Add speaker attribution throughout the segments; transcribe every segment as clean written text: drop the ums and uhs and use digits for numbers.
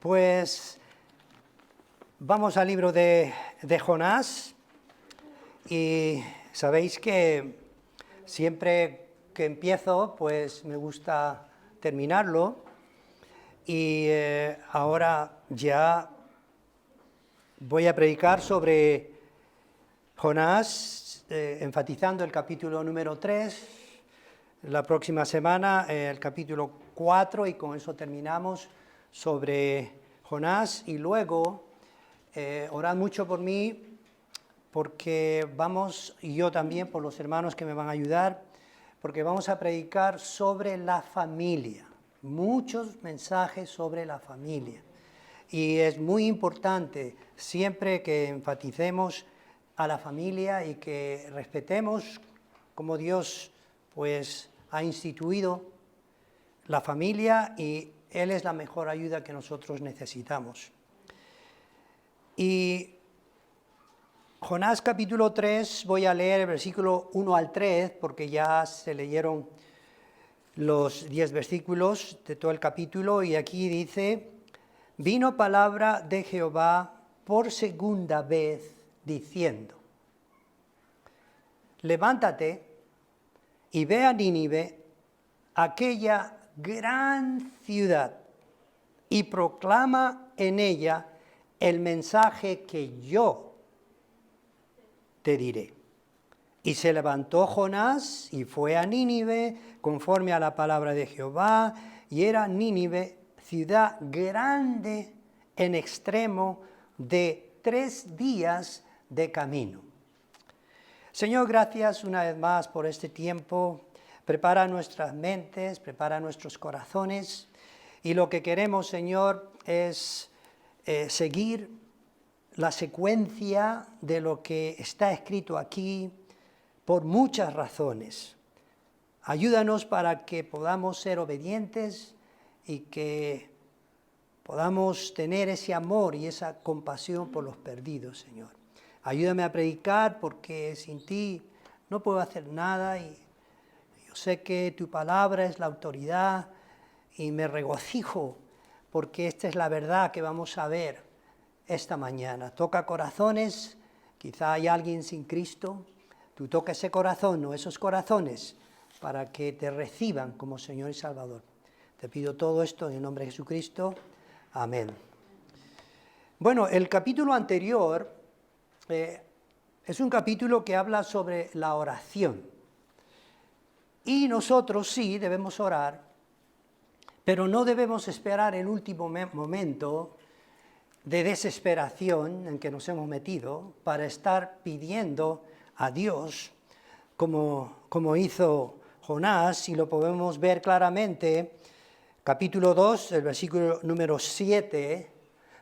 Speaker 1: Pues vamos al libro de Jonás y sabéis que siempre que empiezo pues me gusta terminarlo y ahora ya voy a predicar sobre Jonás, enfatizando el capítulo número 3, la próxima semana el capítulo 4 y con eso terminamos sobre Jonás y luego orad mucho por mí porque vamos, y yo también por los hermanos que me van a ayudar, porque vamos a predicar sobre la familia, muchos mensajes sobre la familia. Y es muy importante siempre que enfaticemos a la familia y que respetemos como Dios pues ha instituido la familia y Él es la mejor ayuda que nosotros necesitamos. Y Jonás capítulo 3, voy a leer el versículo 1 al 3, porque ya se leyeron los 10 versículos de todo el capítulo, y aquí dice: vino palabra de Jehová por segunda vez, diciendo: levántate y ve a Nínive, aquella gran ciudad, y proclama en ella el mensaje que yo te diré. Y se levantó Jonás y fue a Nínive conforme a la palabra de Jehová, y era Nínive ciudad grande en extremo de 3 días de camino. Señor, gracias una vez más por este tiempo. Prepara nuestras mentes, prepara nuestros corazones. Y lo que queremos, Señor, es seguir la secuencia de lo que está escrito aquí por muchas razones. Ayúdanos para que podamos ser obedientes y que podamos tener ese amor y esa compasión por los perdidos, Señor. Ayúdame a predicar porque sin ti no puedo hacer nada y yo sé que tu palabra es la autoridad y me regocijo porque esta es la verdad que vamos a ver esta mañana. Toca corazones, quizá hay alguien sin Cristo, tú toca ese corazón o esos corazones para que te reciban como Señor y Salvador. Te pido todo esto en el nombre de Jesucristo. Amén. Bueno, el capítulo anterior es un capítulo que habla sobre la oración. Y nosotros sí debemos orar, pero no debemos esperar el último momento de desesperación en que nos hemos metido para estar pidiendo a Dios como hizo Jonás, y lo podemos ver claramente. Capítulo 2, el versículo número 7,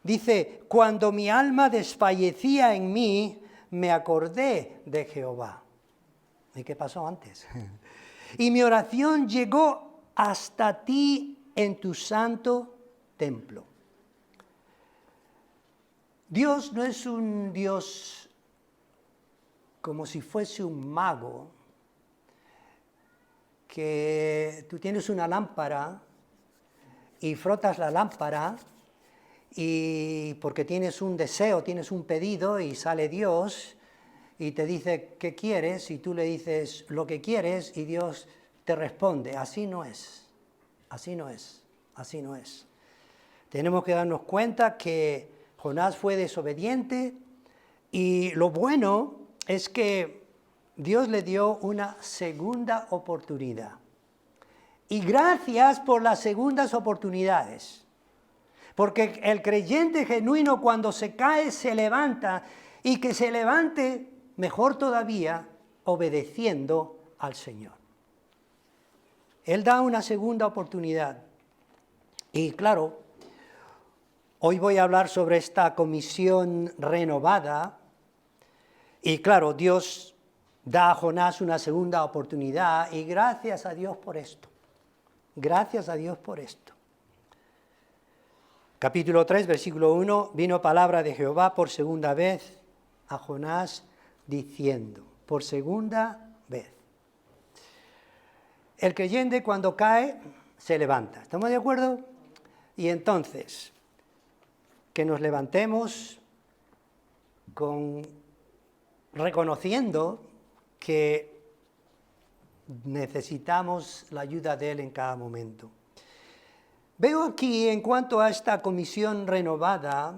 Speaker 1: dice: cuando mi alma desfallecía en mí, me acordé de Jehová. ¿Y qué pasó antes? Y mi oración llegó hasta ti en tu santo templo. Dios no es un Dios como si fuese un mago, que tú tienes una lámpara y frotas la lámpara y porque tienes un deseo, tienes un pedido y sale Dios y te dice qué quieres y tú le dices lo que quieres y Dios te responde. Así no es, así no es, así no es. Tenemos que darnos cuenta que Jonás fue desobediente y lo bueno es que Dios le dio una segunda oportunidad. Y gracias por las segundas oportunidades. Porque el creyente genuino cuando se cae se levanta y que se levante mejor todavía obedeciendo al Señor. Él da una segunda oportunidad. Y claro, hoy voy a hablar sobre esta comisión renovada. Y claro, Dios da a Jonás una segunda oportunidad y gracias a Dios por esto. Gracias a Dios por esto. Capítulo 3, versículo 1, vino palabra de Jehová por segunda vez a Jonás diciendo, por segunda vez. El creyente cuando cae se levanta, ¿estamos de acuerdo? Y entonces, que nos levantemos reconociendo que necesitamos la ayuda de Él en cada momento. Veo aquí, en cuanto a esta comisión renovada,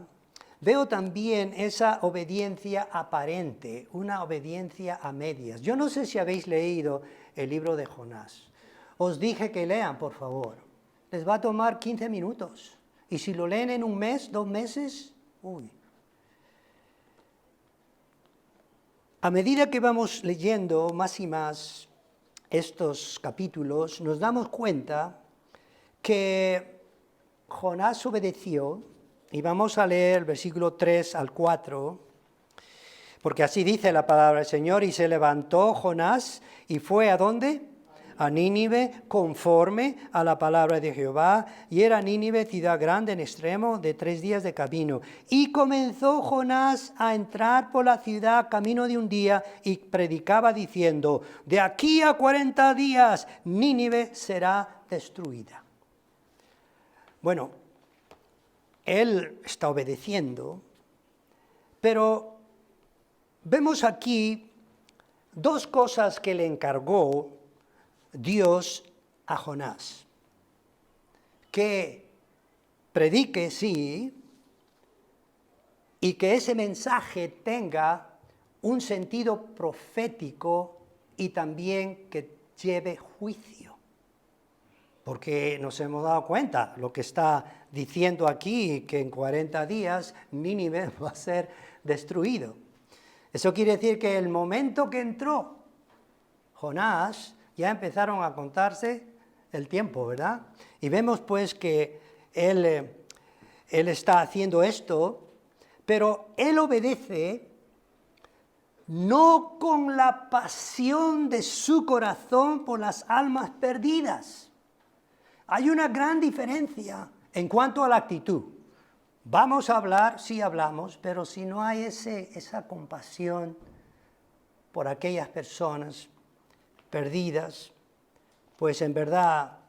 Speaker 1: veo también esa obediencia aparente, una obediencia a medias. Yo no sé si habéis leído el libro de Jonás. Os dije que lean, por favor. Les va a tomar 15 minutos. Y si lo leen en un mes, 2 meses, uy. A medida que vamos leyendo más y más estos capítulos, nos damos cuenta que Jonás obedeció, y vamos a leer el versículo 3 al 4, porque así dice la palabra del Señor, y se levantó Jonás y fue ¿a dónde? A Nínive, conforme a la palabra de Jehová, y era Nínive ciudad grande en extremo de 3 días de camino. Y comenzó Jonás a entrar por la ciudad camino de un día, y predicaba diciendo, de aquí a 40 días Nínive será destruida. Bueno, él está obedeciendo, pero vemos aquí 2 cosas que le encargó Dios a Jonás. Que predique, sí, y que ese mensaje tenga un sentido profético y también que lleve juicio. Porque nos hemos dado cuenta, lo que está diciendo aquí, que en 40 días Nínive va a ser destruido. Eso quiere decir que el momento que entró Jonás, ya empezaron a contarse el tiempo, ¿verdad? Y vemos pues que él está haciendo esto, pero él obedece no con la pasión de su corazón por las almas perdidas. Hay una gran diferencia en cuanto a la actitud. Vamos a hablar, sí hablamos, pero si no hay esa compasión por aquellas personas perdidas, pues en verdad,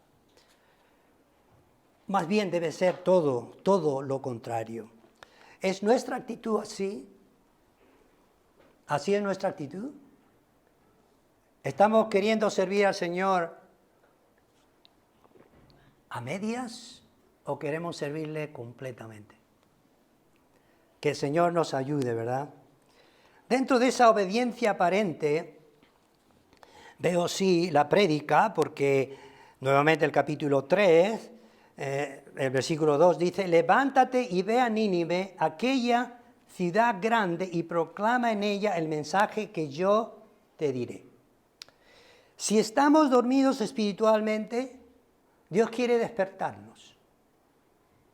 Speaker 1: más bien debe ser todo lo contrario. ¿Es nuestra actitud así? ¿Así es nuestra actitud? ¿Estamos queriendo servir al Señor a medias o queremos servirle completamente? Que el Señor nos ayude, ¿verdad? Dentro de esa obediencia aparente, veo sí la prédica, porque nuevamente el capítulo 3, el versículo 2 dice, levántate y ve a Nínive, aquella ciudad grande, y proclama en ella el mensaje que yo te diré. Si estamos dormidos espiritualmente, Dios quiere despertarnos.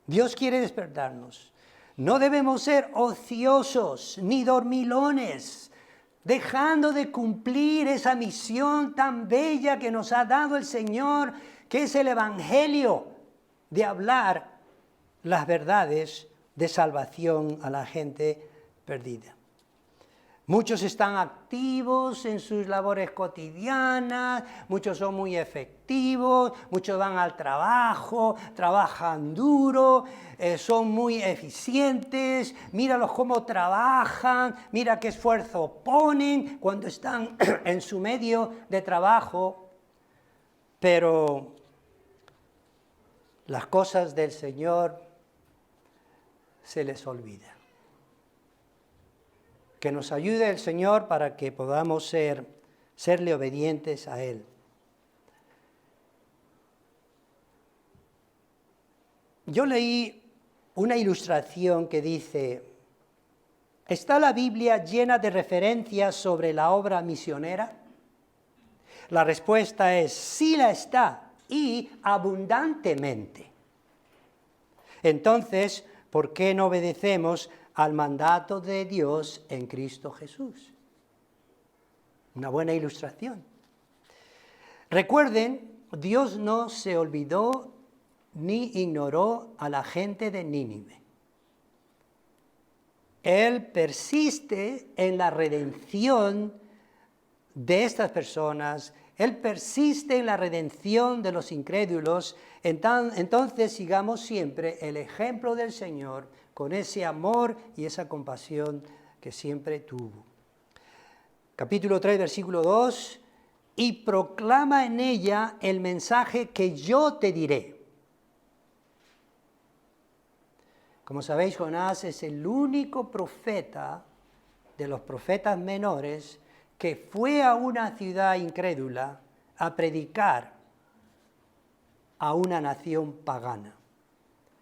Speaker 1: Dios quiere despertarnos. No debemos ser ociosos ni dormilones, dejando de cumplir esa misión tan bella que nos ha dado el Señor, que es el Evangelio, de hablar las verdades de salvación a la gente perdida. Muchos están activos en sus labores cotidianas, muchos son muy efectivos, muchos van al trabajo, trabajan duro, son muy eficientes, míralos cómo trabajan, mira qué esfuerzo ponen cuando están en su medio de trabajo, pero las cosas del Señor se les olvidan. Que nos ayude el Señor para que podamos serle obedientes a Él. Yo leí una ilustración que dice, ¿está la Biblia llena de referencias sobre la obra misionera? La respuesta es, sí la está, y abundantemente. Entonces, ¿por qué no obedecemos al mandato de Dios en Cristo Jesús? Una buena ilustración. Recuerden, Dios no se olvidó ni ignoró a la gente de Nínive. Él persiste en la redención de estas personas, Él persiste en la redención de los incrédulos. Entonces sigamos siempre el ejemplo del Señor con ese amor y esa compasión que siempre tuvo. Capítulo 3, versículo 2, y proclama en ella el mensaje que yo te diré. Como sabéis, Jonás es el único profeta de los profetas menores que fue a una ciudad incrédula a predicar a una nación pagana.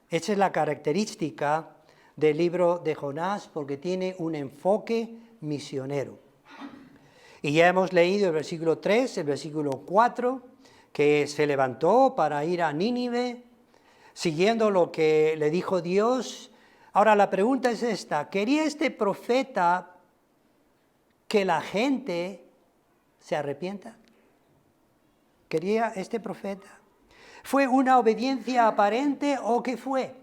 Speaker 1: Esa es la característica del libro de Jonás, porque tiene un enfoque misionero. Y ya hemos leído el versículo 3, el versículo 4, que se levantó para ir a Nínive, siguiendo lo que le dijo Dios. Ahora la pregunta es esta: ¿quería este profeta que la gente se arrepienta? ¿Quería este profeta? ¿Fue una obediencia aparente o qué fue?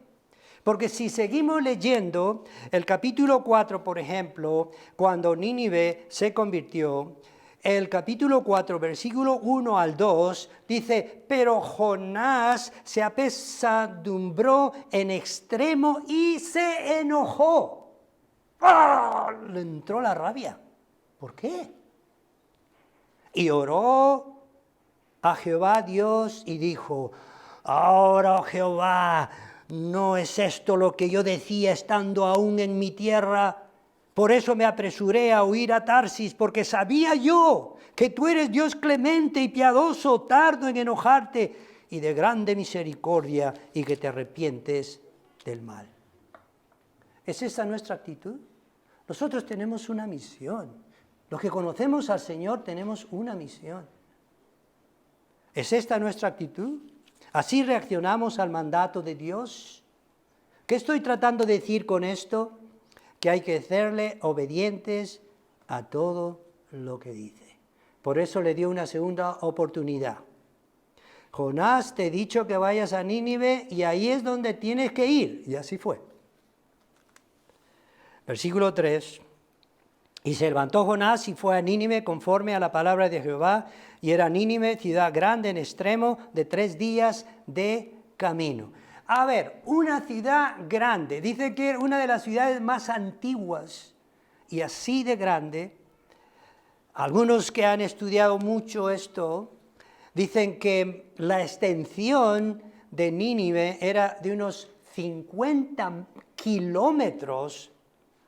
Speaker 1: Porque si seguimos leyendo el capítulo 4, por ejemplo, cuando Nínive se convirtió, el capítulo 4, versículo 1 al 2, dice, pero Jonás se apesadumbró en extremo y se enojó. ¡Ah! Le entró la rabia. ¿Por qué? Y oró a Jehová Dios y dijo, ahora, oh Jehová, ¿no es esto lo que yo decía estando aún en mi tierra? Por eso me apresuré a huir a Tarsis, porque sabía yo que tú eres Dios clemente y piadoso, tardo en enojarte y de grande misericordia, y que te arrepientes del mal. ¿Es esa nuestra actitud? Nosotros tenemos una misión. Los que conocemos al Señor tenemos una misión. ¿Es esta nuestra actitud? ¿Así reaccionamos al mandato de Dios? ¿Qué estoy tratando de decir con esto? Que hay que serle obedientes a todo lo que dice. Por eso le dio una segunda oportunidad. Jonás, te he dicho que vayas a Nínive y ahí es donde tienes que ir. Y así fue. Versículo 3. Y se levantó Jonás y fue a Nínive conforme a la palabra de Jehová, y era Nínive ciudad grande en extremo de 3 días de camino. A ver, una ciudad grande, dice que era una de las ciudades más antiguas y así de grande. Algunos que han estudiado mucho esto dicen que la extensión de Nínive era de unos 50 kilómetros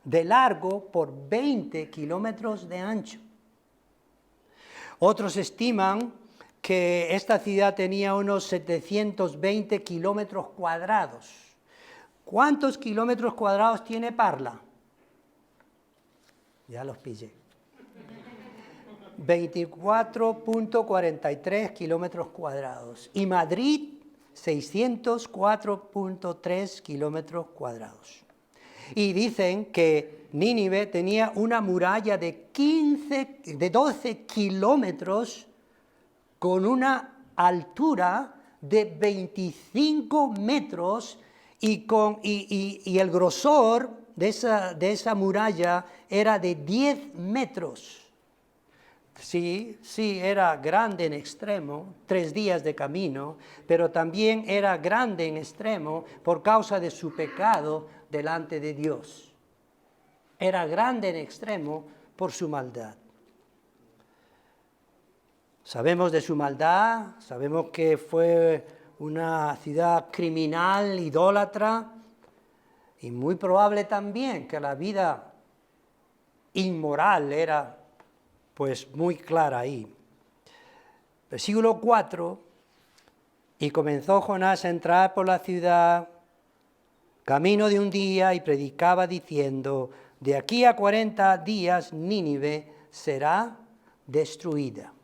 Speaker 1: de largo por 20 kilómetros de ancho. Otros estiman que esta ciudad tenía unos 720 kilómetros cuadrados. ¿Cuántos kilómetros cuadrados tiene Parla? Ya los pillé. 24.43 kilómetros cuadrados. Y Madrid, 604.3 kilómetros cuadrados. Y dicen que Nínive tenía una muralla de 12 kilómetros con una altura de 25 metros y el grosor de esa muralla era de 10 metros. Sí, era grande en extremo, 3 días de camino, pero también era grande en extremo por causa de su pecado delante de Dios. Era grande en extremo por su maldad. Sabemos de su maldad, sabemos que fue una ciudad criminal, idólatra, y muy probable también que la vida inmoral era pues muy clara ahí. Versículo 4, y comenzó Jonás a entrar por la ciudad, camino de un día, y predicaba diciendo, de aquí a 40 días Nínive será destruida.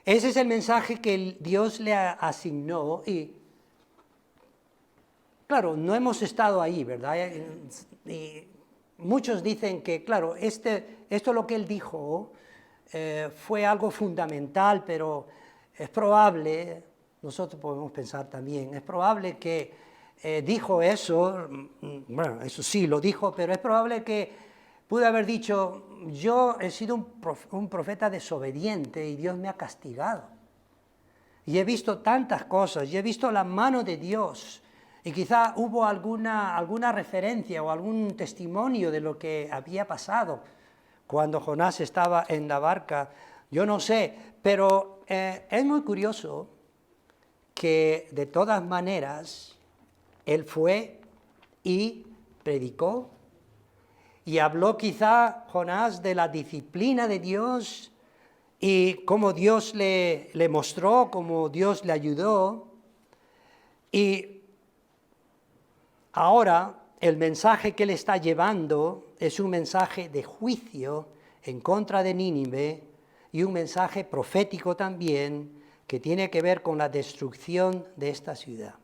Speaker 1: Ese es el mensaje que Dios le asignó y, claro, no hemos estado ahí, ¿verdad? Y muchos dicen que, claro, esto lo que él dijo fue algo fundamental, pero es probable, nosotros podemos pensar también, es probable que dijo eso, bueno, eso sí lo dijo, pero es probable que Pudo haber dicho, yo he sido un profeta desobediente y Dios me ha castigado. Y he visto tantas cosas, y he visto la mano de Dios. Y quizá hubo alguna referencia o algún testimonio de lo que había pasado cuando Jonás estaba en la barca. Yo no sé, pero es muy curioso que de todas maneras él fue y predicó. Y habló quizá Jonás de la disciplina de Dios y cómo Dios le mostró, cómo Dios le ayudó. Y ahora el mensaje que él está llevando es un mensaje de juicio en contra de Nínive y un mensaje profético también que tiene que ver con la destrucción de esta ciudad.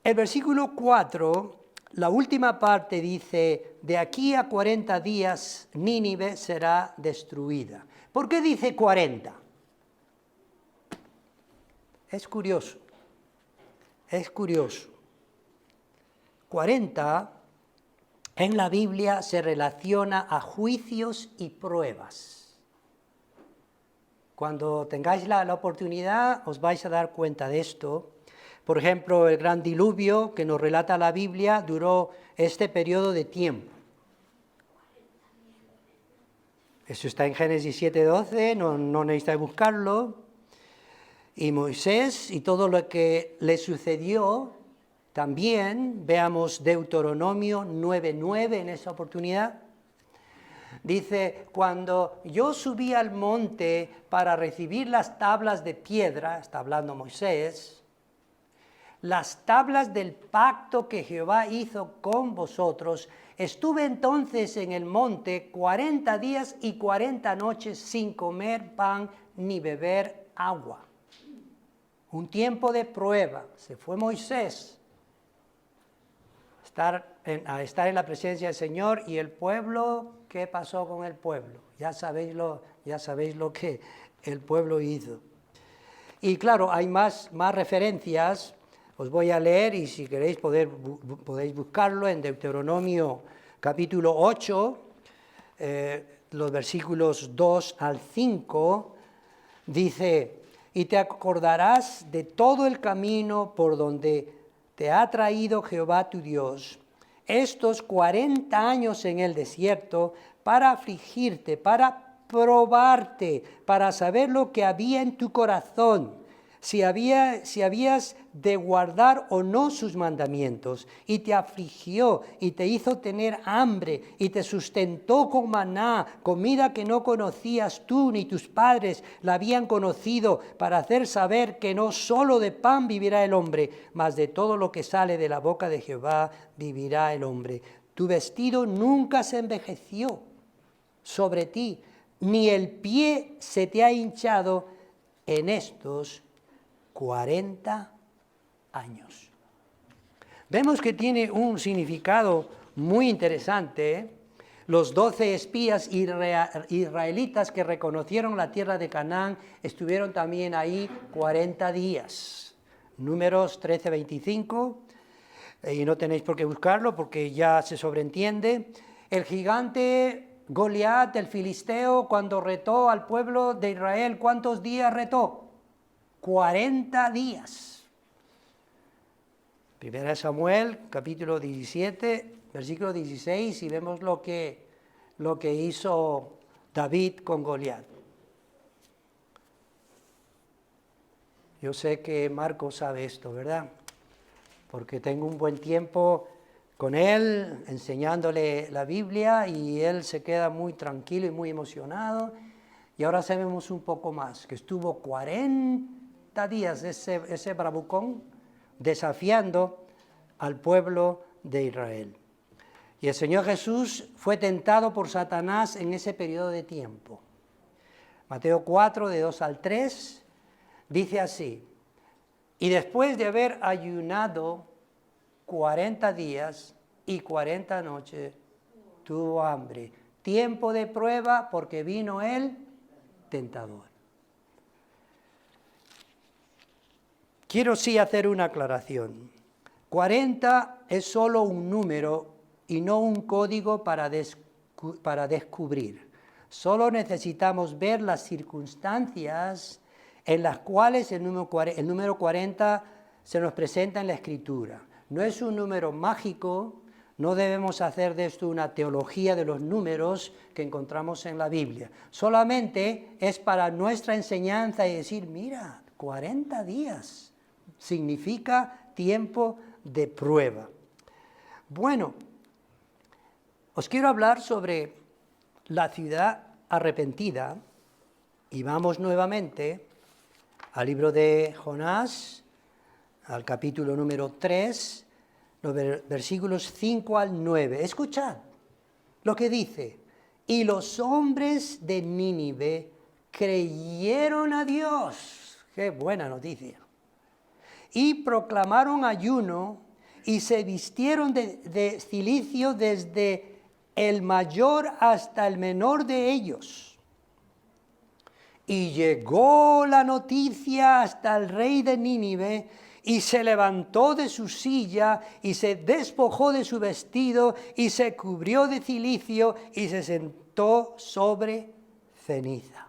Speaker 1: El versículo 4... la última parte dice, de aquí a 40 días Nínive será destruida. ¿Por qué dice 40? Es curioso. 40 en la Biblia se relaciona a juicios y pruebas. Cuando tengáis la oportunidad os vais a dar cuenta de esto. Por ejemplo, el gran diluvio que nos relata la Biblia duró este periodo de tiempo. Eso está en Génesis 7:12, no necesitáis buscarlo. Y Moisés y todo lo que le sucedió, también veamos Deuteronomio 9:9 en esa oportunidad. Dice, cuando yo subí al monte para recibir las tablas de piedra, está hablando Moisés, las tablas del pacto que Jehová hizo con vosotros, estuve entonces en el monte 40 días y 40 noches sin comer pan ni beber agua. Un tiempo de prueba. Se fue Moisés a estar en la presencia del Señor, y el pueblo, ¿qué pasó con el pueblo? Ya sabéis lo que el pueblo hizo. Y claro, hay más referencias. Os voy a leer, y si queréis podéis buscarlo en Deuteronomio capítulo 8, los versículos 2 al 5, dice, y te acordarás de todo el camino por donde te ha traído Jehová tu Dios, estos 40 años en el desierto, para afligirte, para probarte, para saber lo que había en tu corazón, si habías de guardar o no sus mandamientos, y te afligió y te hizo tener hambre y te sustentó con maná, comida que no conocías tú ni tus padres la habían conocido, para hacer saber que no solo de pan vivirá el hombre, mas de todo lo que sale de la boca de Jehová vivirá el hombre. Tu vestido nunca se envejeció sobre ti, ni el pie se te ha hinchado en estos 40 años. Vemos que tiene un significado muy interesante. Los 12 espías israelitas que reconocieron la tierra de Canaán estuvieron también ahí 40 días. Números 13:25, y no tenéis por qué buscarlo porque ya se sobreentiende. El gigante Goliat, el filisteo, cuando retó al pueblo de Israel, ¿cuántos días retó? 40 días. Primera Samuel, capítulo 17, versículo 16, y vemos lo que hizo David con Goliat. Yo sé que Marcos sabe esto, ¿verdad? Porque tengo un buen tiempo con él, enseñándole la Biblia, y él se queda muy tranquilo y muy emocionado. Y ahora sabemos un poco más, que estuvo 40 días ese bravucón desafiando al pueblo de Israel. Y el Señor Jesús fue tentado por Satanás en ese periodo de tiempo. Mateo 4, de 2 al 3, dice así, y después de haber ayunado 40 días y 40 noches, tuvo hambre. Tiempo de prueba porque vino el tentador. Quiero sí hacer una aclaración. 40 es solo un número y no un código para para descubrir. Solo necesitamos ver las circunstancias en las cuales el número 40 se nos presenta en la Escritura. No es un número mágico, no debemos hacer de esto una teología de los números que encontramos en la Biblia. Solamente es para nuestra enseñanza y decir, mira, 40 días significa tiempo de prueba. Bueno, os quiero hablar sobre la ciudad arrepentida y vamos nuevamente al libro de Jonás, al capítulo número 3, los versículos 5 al 9. Escuchad lo que dice. Y los hombres de Nínive creyeron a Dios. ¡Qué buena noticia! Y proclamaron ayuno y se vistieron de cilicio desde el mayor hasta el menor de ellos. Y llegó la noticia hasta el rey de Nínive, y se levantó de su silla, y se despojó de su vestido, y se cubrió de cilicio, y se sentó sobre ceniza.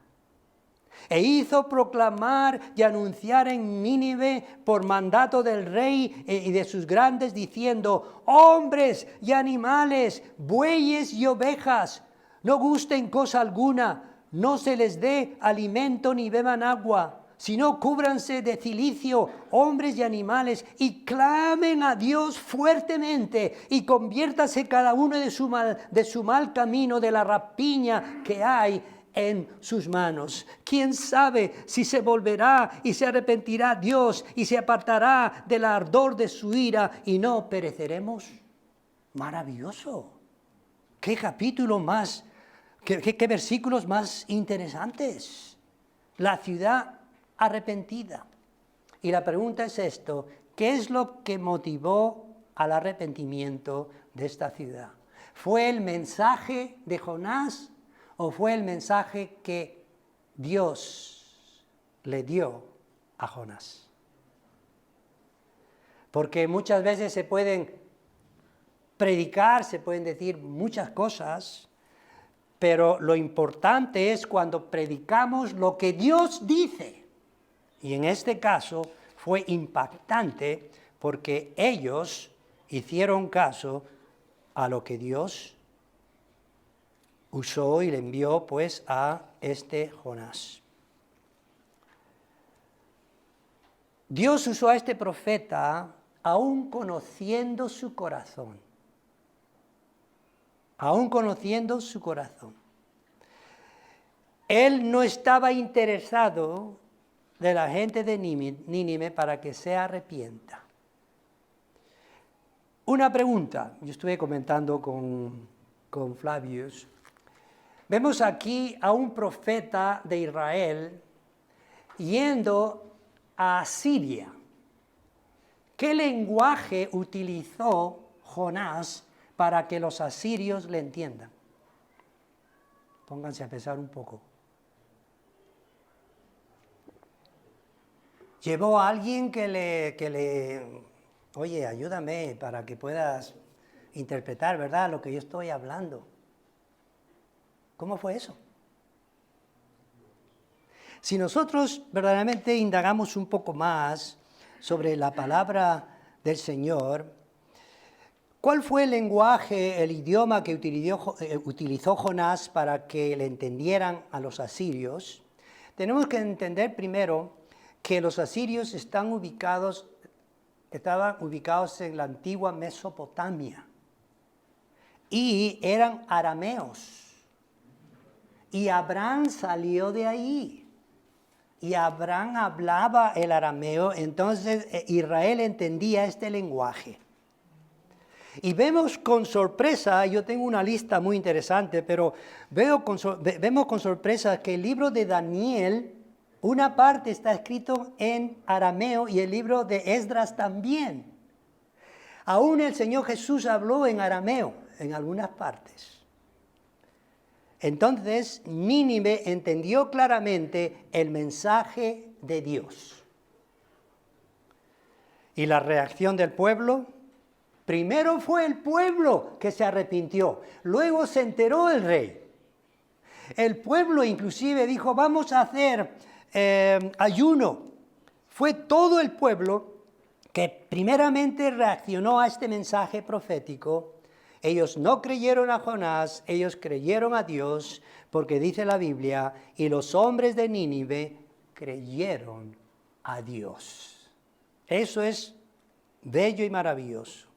Speaker 1: E hizo proclamar y anunciar en Nínive por mandato del rey y de sus grandes, diciendo: hombres y animales, bueyes y ovejas, no gusten cosa alguna, no se les dé alimento ni beban agua, sino cúbranse de cilicio, hombres y animales, y clamen a Dios fuertemente, y conviértase cada uno de su mal camino, de la rapiña que hay en sus manos. ¿Quién sabe si se volverá y se arrepentirá Dios y se apartará del ardor de su ira y no pereceremos? Maravilloso. ¿Qué capítulo más, qué versículos más interesantes? La ciudad arrepentida. Y la pregunta es esto: ¿qué es lo que motivó al arrepentimiento de esta ciudad? ¿Fue el mensaje de Jonás o fue el mensaje que Dios le dio a Jonás? Porque muchas veces se pueden predicar, se pueden decir muchas cosas, pero lo importante es cuando predicamos lo que Dios dice. Y en este caso fue impactante porque ellos hicieron caso a lo que Dios usó y le envió pues a este Jonás. Dios usó a este profeta aún conociendo su corazón. Aún conociendo su corazón. Él no estaba interesado de la gente de Nínive para que se arrepienta. Una pregunta, yo estuve comentando con Flavius. Vemos aquí a un profeta de Israel yendo a Siria. ¿Qué lenguaje utilizó Jonás para que los asirios le entiendan? Pónganse a pensar un poco. Llevó a alguien que le, oye, ayúdame para que puedas interpretar, ¿verdad?, lo que yo estoy hablando. ¿Cómo fue eso? Si nosotros verdaderamente indagamos un poco más sobre la palabra del Señor, ¿cuál fue el lenguaje, el idioma que utilizó Jonás para que le entendieran a los asirios? Tenemos que entender primero que los asirios estaban ubicados en la antigua Mesopotamia y eran arameos. Y Abraham salió de ahí. Y Abraham hablaba el arameo, entonces Israel entendía este lenguaje. Y vemos con sorpresa, yo tengo una lista muy interesante, pero vemos con sorpresa que el libro de Daniel, una parte está escrito en arameo y el libro de Esdras también. Aún el Señor Jesús habló en arameo en algunas partes. Entonces Nínive entendió claramente el mensaje de Dios. Y la reacción del pueblo, Primero fue el pueblo que se arrepintió, luego se enteró el rey. El pueblo inclusive dijo, vamos a hacer ayuno. Fue todo el pueblo que primeramente reaccionó a este mensaje profético. Ellos no creyeron a Jonás, ellos creyeron a Dios, porque dice la Biblia, y los hombres de Nínive creyeron a Dios. Eso es bello y maravilloso.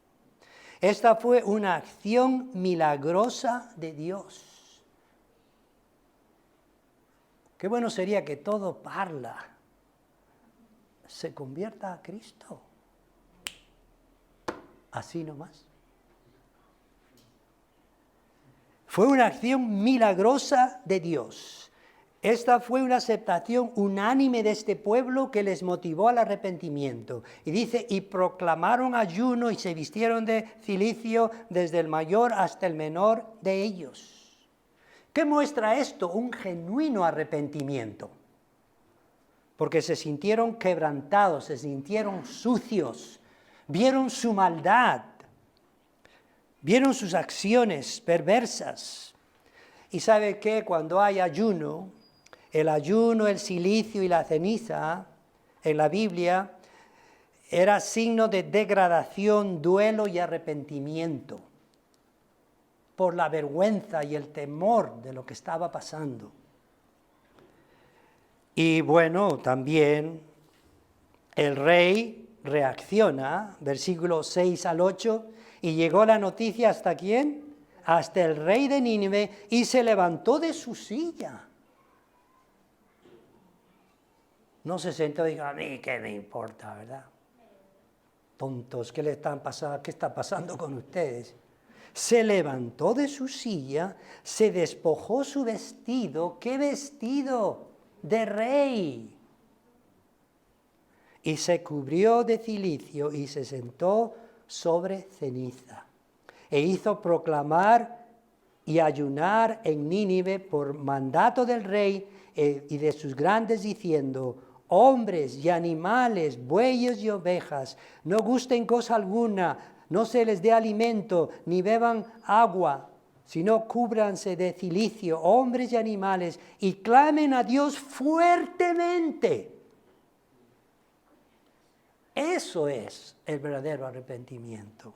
Speaker 1: Esta fue una acción milagrosa de Dios. Qué bueno sería que todo Parla se convierta a Cristo. Así nomás. Fue una acción milagrosa de Dios. Esta fue una aceptación unánime de este pueblo que les motivó al arrepentimiento. Y dice, y proclamaron ayuno y se vistieron de cilicio desde el mayor hasta el menor de ellos. ¿Qué muestra esto? Un genuino arrepentimiento. Porque se sintieron quebrantados, se sintieron sucios, vieron su maldad, vieron sus acciones perversas. Y ¿sabe qué? Cuando hay ayuno, el silicio y la ceniza en la Biblia era signo de degradación, duelo y arrepentimiento por la vergüenza y el temor de lo que estaba pasando. Y bueno, también el rey reacciona, versículos 6 al 8, y llegó la noticia ¿hasta quién? Hasta el rey de Nínive, y se levantó de su silla. No se sentó y dijo, a mí qué me importa, ¿verdad? Tontos, ¿qué le están pasando? ¿Qué está pasando con ustedes? Se levantó de su silla, se despojó su vestido. ¿Qué vestido? De rey. Y se cubrió de cilicio y se sentó sobre ceniza. E hizo proclamar y ayunar en Nínive por mandato del rey y de sus grandes, diciendo, hombres y animales, bueyes y ovejas, no gusten cosa alguna, no se les dé alimento, ni beban agua, sino cúbranse de cilicio, hombres y animales, y clamen a Dios fuertemente. Eso es el verdadero arrepentimiento.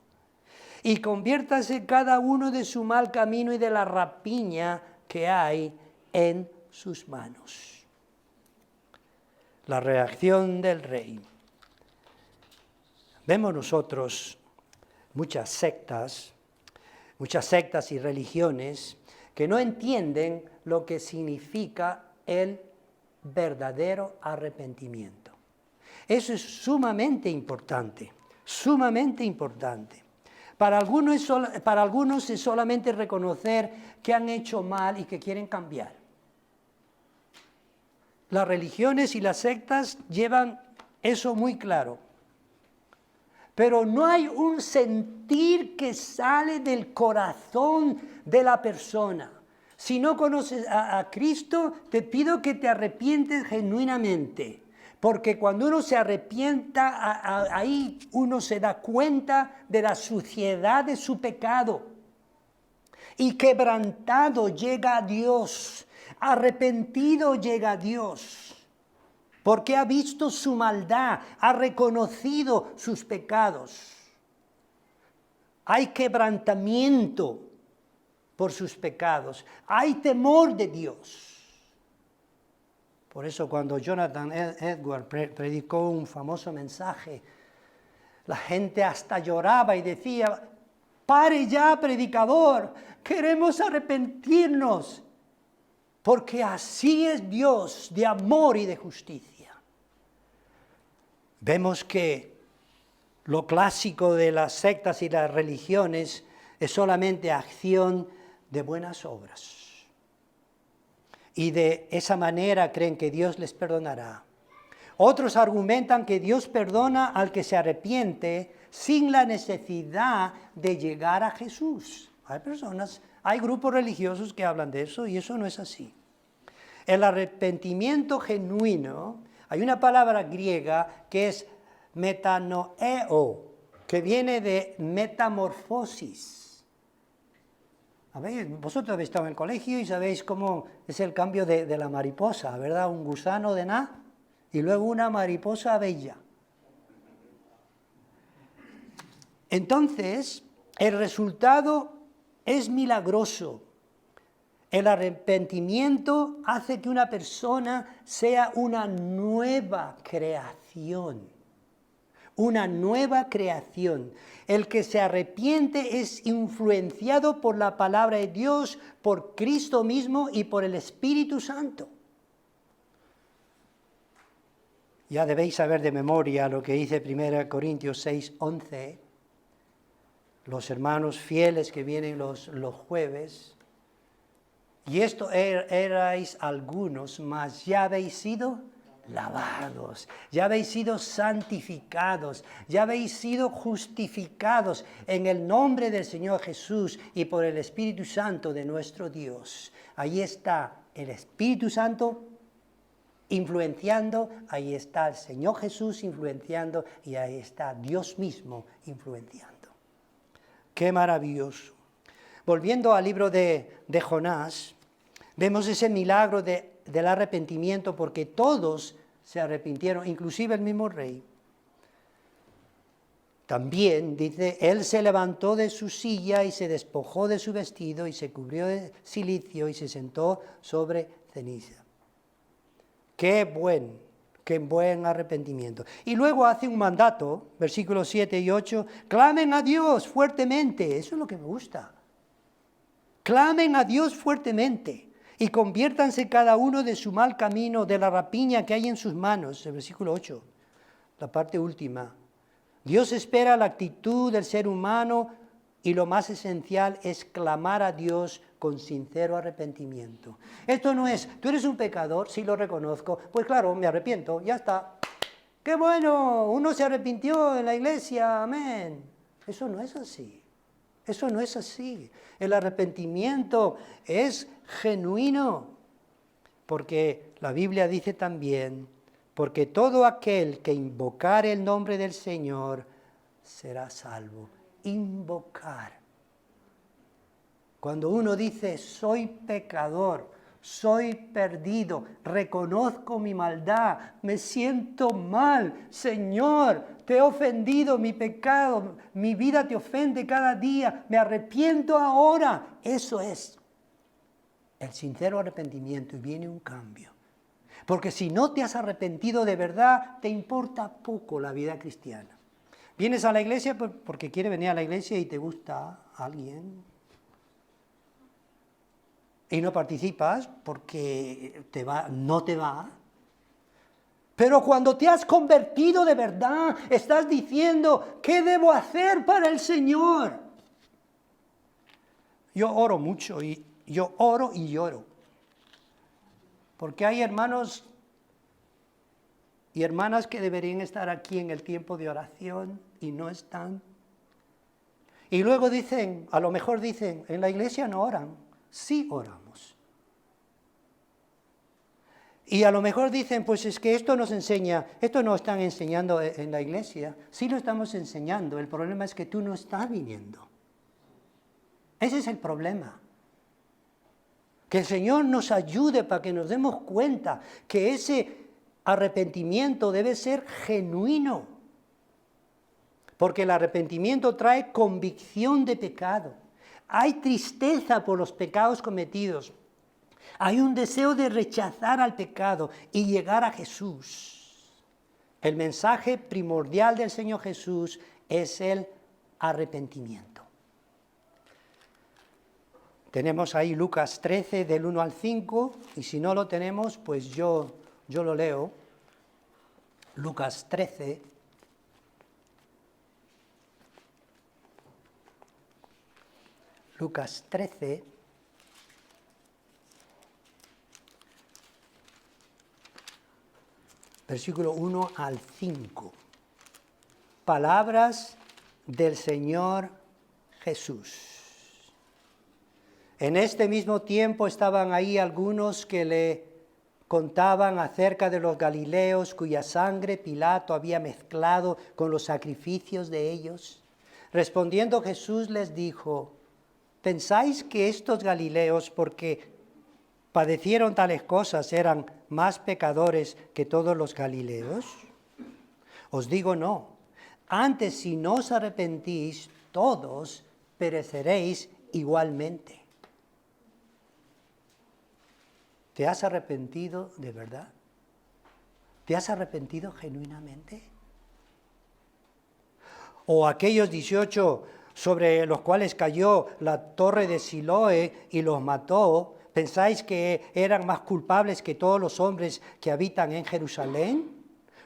Speaker 1: Y conviértase cada uno de su mal camino y de la rapiña que hay en sus manos. La reacción del rey. Vemos nosotros muchas sectas y religiones que no entienden lo que significa el verdadero arrepentimiento. Eso es sumamente importante, sumamente importante. Para algunos es solamente reconocer que han hecho mal y que quieren cambiar. Las religiones y las sectas llevan eso muy claro. Pero no hay un sentir que sale del corazón de la persona. Si no conoces a Cristo, te pido que te arrepientes genuinamente. Porque cuando uno se arrepienta, ahí uno se da cuenta de la suciedad de su pecado. Y quebrantado llega a Dios, arrepentido llega a Dios. Porque ha visto su maldad, ha reconocido sus pecados. Hay quebrantamiento por sus pecados, hay temor de Dios. Por eso cuando Jonathan Edwards predicó un famoso mensaje, la gente hasta lloraba y decía, pare ya, predicador, queremos arrepentirnos, porque así es Dios de amor y de justicia. Vemos que lo clásico de las sectas y las religiones es solamente acción de buenas obras. Y de esa manera creen que Dios les perdonará. Otros argumentan que Dios perdona al que se arrepiente sin la necesidad de llegar a Jesús. Hay grupos religiosos que hablan de eso y eso no es así. El arrepentimiento genuino, hay una palabra griega que es metanoeo, que viene de metamorfosis. A ver, vosotros habéis estado en el colegio y sabéis cómo es el cambio de la mariposa, ¿verdad? Un gusano de nada y luego una mariposa bella. Entonces, el resultado es milagroso. El arrepentimiento hace que una persona sea una nueva creación. Una nueva creación. El que se arrepiente es influenciado por la palabra de Dios, por Cristo mismo y por el Espíritu Santo. Ya debéis saber de memoria lo que dice 1 Corintios 6:11. Los hermanos fieles que vienen los jueves. Y esto erais algunos, mas ya habéis sido lavados, ya habéis sido santificados, ya habéis sido justificados en el nombre del Señor Jesús y por el Espíritu Santo de nuestro Dios. Ahí está el Espíritu Santo influenciando, ahí está el Señor Jesús influenciando y ahí está Dios mismo influenciando. ¡Qué maravilloso! Volviendo al libro de Jonás, vemos ese milagro del arrepentimiento porque todos se arrepintieron, inclusive el mismo rey. También dice, él se levantó de su silla y se despojó de su vestido y se cubrió de cilicio y se sentó sobre ceniza. Qué buen arrepentimiento. Y luego hace un mandato, versículos 7 y 8, clamen a Dios fuertemente, eso es lo que me gusta. Clamen a Dios fuertemente y conviértanse cada uno de su mal camino, de la rapiña que hay en sus manos. El versículo 8, la parte última. Dios espera la actitud del ser humano y lo más esencial es clamar a Dios con sincero arrepentimiento. Esto no es, tú eres un pecador, sí lo reconozco, pues claro, me arrepiento, ya está. ¡Qué bueno! Uno se arrepintió en la iglesia, amén. Eso no es así. Eso no es así. El arrepentimiento es genuino, porque la Biblia dice también, porque todo aquel que invocare el nombre del Señor será salvo. Invocar. Cuando uno dice, soy pecador, soy perdido, reconozco mi maldad, me siento mal, Señor, te he ofendido, mi pecado, mi vida te ofende cada día, me arrepiento ahora. Eso es el sincero arrepentimiento y viene un cambio. Porque si no te has arrepentido de verdad, te importa poco la vida cristiana. Vienes a la iglesia porque quieres venir a la iglesia y te gusta alguien. Y no participas porque no te va. Pero cuando te has convertido de verdad, estás diciendo, ¿qué debo hacer para el Señor? Yo oro mucho y yo oro y lloro. Porque hay hermanos y hermanas que deberían estar aquí en el tiempo de oración y no están. Y luego dicen, a lo mejor dicen, en la iglesia no oran. Sí oramos. Y a lo mejor dicen, pues es que esto nos enseña, esto no están enseñando en la iglesia. Sí lo estamos enseñando, el problema es que tú no estás viniendo. Ese es el problema. Que el Señor nos ayude para que nos demos cuenta que ese arrepentimiento debe ser genuino. Porque el arrepentimiento trae convicción de pecado. Hay tristeza por los pecados cometidos. Hay un deseo de rechazar al pecado y llegar a Jesús. El mensaje primordial del Señor Jesús es el arrepentimiento. Tenemos ahí Lucas 13 del 1 al 5 y si no lo tenemos, pues yo lo leo. Lucas 13. Lucas 13. Versículo 1 al 5. Palabras del Señor Jesús. En este mismo tiempo estaban ahí algunos que le contaban acerca de los galileos cuya sangre Pilato había mezclado con los sacrificios de ellos. Respondiendo Jesús les dijo, ¿pensáis que estos galileos, porque padecieron tales cosas, eran más pecadores que todos los galileos? Os digo no. Antes, si no os arrepentís, todos pereceréis igualmente. ¿Te has arrepentido de verdad? ¿Te has arrepentido genuinamente? O aquellos 18 sobre los cuales cayó la torre de Siloé y los mató, ¿pensáis que eran más culpables que todos los hombres que habitan en Jerusalén?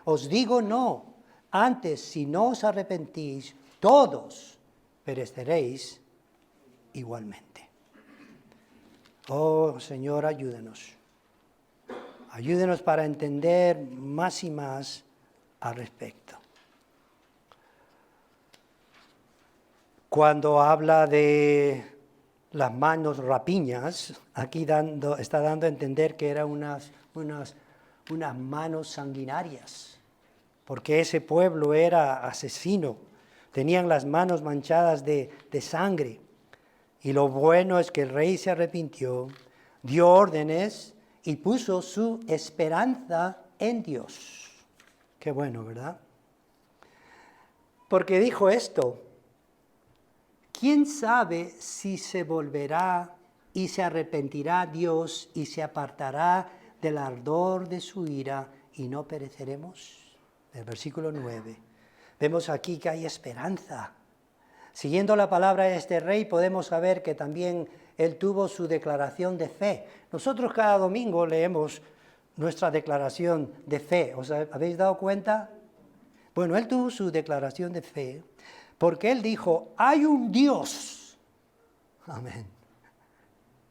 Speaker 1: Os digo no. Antes, si no os arrepentís, todos pereceréis igualmente. Oh, Señor, ayúdenos. Ayúdenos para entender más y más al respecto. Cuando habla de las manos rapiñas, aquí está dando a entender que eran unas manos sanguinarias, porque ese pueblo era asesino, tenían las manos manchadas de sangre. Y lo bueno es que el rey se arrepintió, dio órdenes y puso su esperanza en Dios. Qué bueno, ¿verdad? Porque dijo esto, ¿quién sabe si se volverá y se arrepentirá Dios y se apartará del ardor de su ira y no pereceremos? El versículo 9. Vemos aquí que hay esperanza. Siguiendo la palabra de este rey, podemos saber que también él tuvo su declaración de fe. Nosotros cada domingo leemos nuestra declaración de fe. ¿Os habéis dado cuenta? Bueno, él tuvo su declaración de fe porque él dijo, hay un Dios. Amén.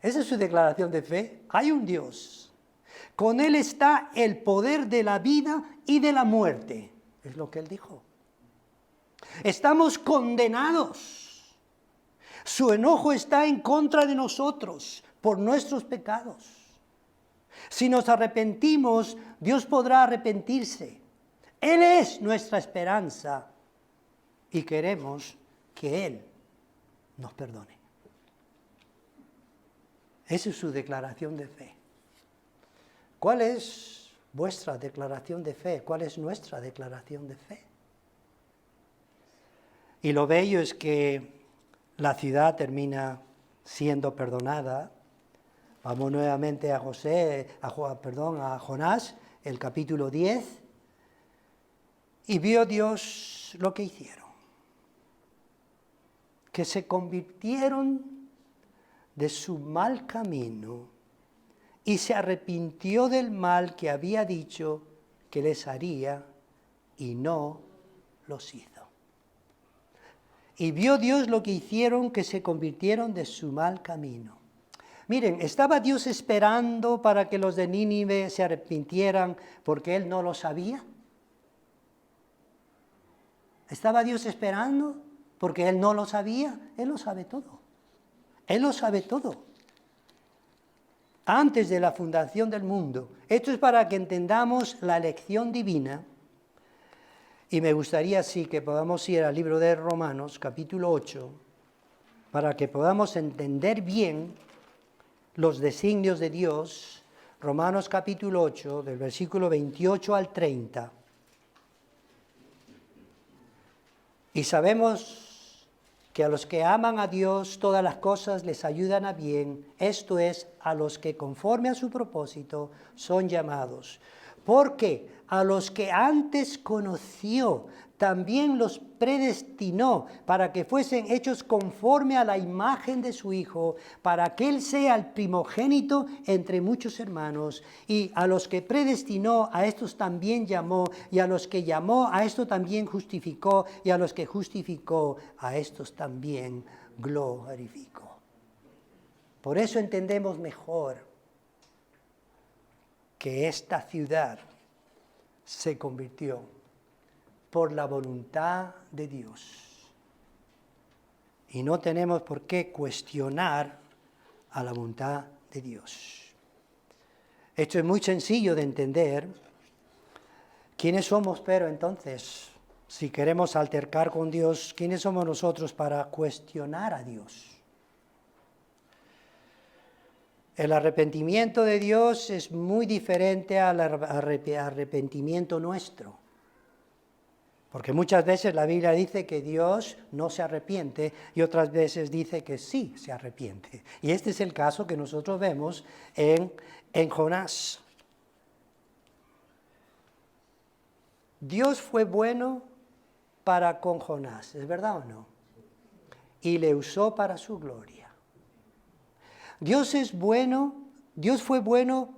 Speaker 1: Esa es su declaración de fe. Hay un Dios. Con él está el poder de la vida y de la muerte. Es lo que él dijo. Estamos condenados. Su enojo está en contra de nosotros por nuestros pecados. Si nos arrepentimos, Dios podrá arrepentirse. Él es nuestra esperanza y queremos que Él nos perdone. Esa es su declaración de fe. ¿Cuál es vuestra declaración de fe? ¿Cuál es nuestra declaración de fe? Y lo bello es que la ciudad termina siendo perdonada. Vamos nuevamente a Jonás, el capítulo 10. Y vio Dios lo que hicieron. Que se convirtieron de su mal camino y se arrepintió del mal que había dicho que les haría y no los hizo. Y vio Dios lo que hicieron, que se convirtieron de su mal camino. Miren, ¿estaba Dios esperando para que los de Nínive se arrepintieran porque Él no lo sabía? ¿Estaba Dios esperando porque Él no lo sabía? Él lo sabe todo. Él lo sabe todo. Antes de la fundación del mundo. Esto es para que entendamos la elección divina. Y me gustaría, sí, que podamos ir al libro de Romanos, capítulo 8, para que podamos entender bien los designios de Dios. Romanos capítulo 8, del versículo 28 al 30. Y sabemos que a los que aman a Dios todas las cosas les ayudan a bien, esto es, a los que conforme a su propósito son llamados. Porque a los que antes conoció, también los predestinó para que fuesen hechos conforme a la imagen de su Hijo, para que Él sea el primogénito entre muchos hermanos. Y a los que predestinó, a estos también llamó, y a los que llamó, a estos también justificó, y a los que justificó, a estos también glorificó. Por eso entendemos mejor que esta ciudad se convirtió por la voluntad de Dios. Y no tenemos por qué cuestionar a la voluntad de Dios. Esto es muy sencillo de entender. ¿Quiénes somos, pero entonces, Si queremos altercar con Dios, ¿quiénes somos nosotros para cuestionar a Dios? El arrepentimiento de Dios es muy diferente al arrepentimiento nuestro. Porque muchas veces la Biblia dice que Dios no se arrepiente y otras veces dice que sí se arrepiente. Y este es el caso que nosotros vemos en Jonás. Dios fue bueno para con Jonás, ¿es verdad o no? Y le usó para su gloria. Dios es bueno, Dios fue bueno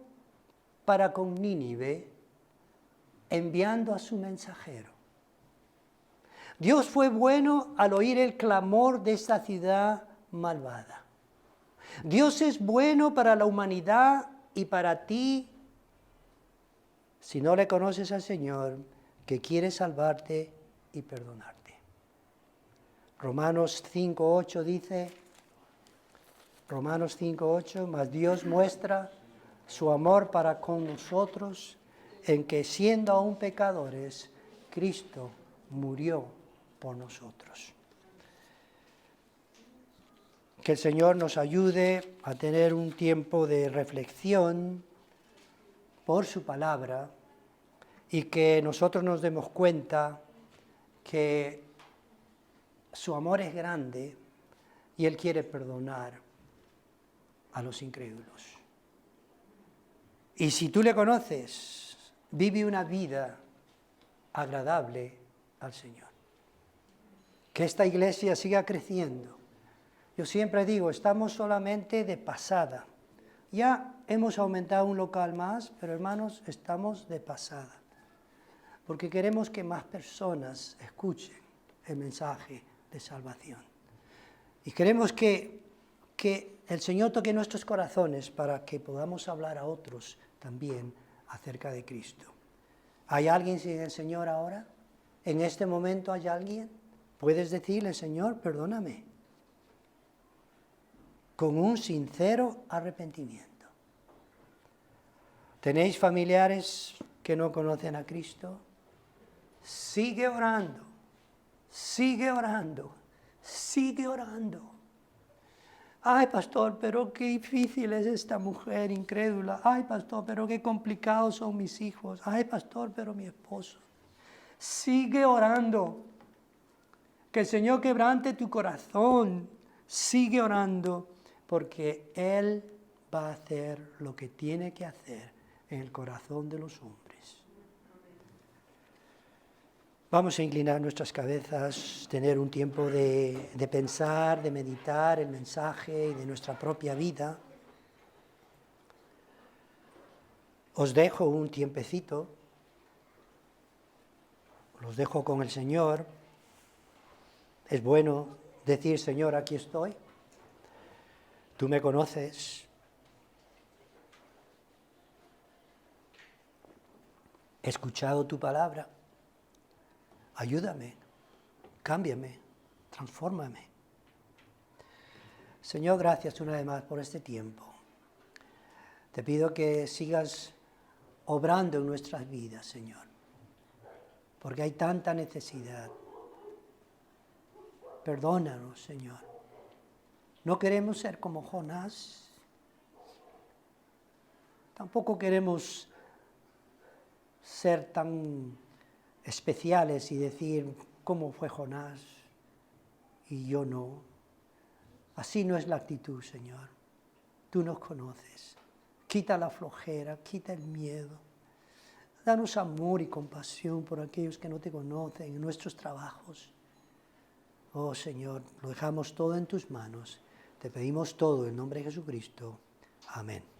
Speaker 1: para con Nínive, enviando a su mensajero. Dios fue bueno al oír el clamor de esta ciudad malvada. Dios es bueno para la humanidad y para ti, si no le conoces al Señor, que quiere salvarte y perdonarte. Romanos 5:8 dice, mas Dios muestra su amor para con nosotros en que siendo aún pecadores, Cristo murió por nosotros. Que el Señor nos ayude a tener un tiempo de reflexión por su palabra y que nosotros nos demos cuenta que su amor es grande y Él quiere perdonar a los incrédulos. Y si tú le conoces, vive una vida agradable al Señor. Que esta iglesia siga creciendo. Yo siempre digo, estamos solamente de pasada. Ya hemos aumentado un local más, pero hermanos, estamos de pasada. Porque queremos que más personas escuchen el mensaje de salvación. Y queremos que el Señor toque nuestros corazones para que podamos hablar a otros también acerca de Cristo. ¿Hay alguien sin el Señor ahora? ¿En este momento hay alguien? Puedes decirle, Señor, perdóname. Con un sincero arrepentimiento. ¿Tenéis familiares que no conocen a Cristo? Sigue orando, sigue orando, sigue orando. Ay, pastor, pero qué difícil es esta mujer incrédula. Ay, pastor, pero qué complicados son mis hijos. Ay, pastor, pero mi esposo. Sigue orando. Que el Señor quebrante tu corazón. Sigue orando, porque Él va a hacer lo que tiene que hacer en el corazón de los hombres. Vamos a inclinar nuestras cabezas, tener un tiempo de pensar, de meditar el mensaje y de nuestra propia vida. Os dejo un tiempecito, los dejo con el Señor. Es bueno decir, Señor, aquí estoy. Tú me conoces. He escuchado tu palabra. Ayúdame, cámbiame, transfórmame. Señor, gracias una vez más por este tiempo. Te pido que sigas obrando en nuestras vidas, Señor, porque hay tanta necesidad. Perdónanos, Señor. No queremos ser como Jonás. Tampoco queremos ser tan especiales y decir cómo fue Jonás y yo no. Así no es la actitud, Señor. Tú nos conoces. Quita la flojera, quita el miedo. Danos amor y compasión por aquellos que no te conocen en nuestros trabajos. Oh Señor, lo dejamos todo en tus manos. Te pedimos todo en nombre de Jesucristo. Amén.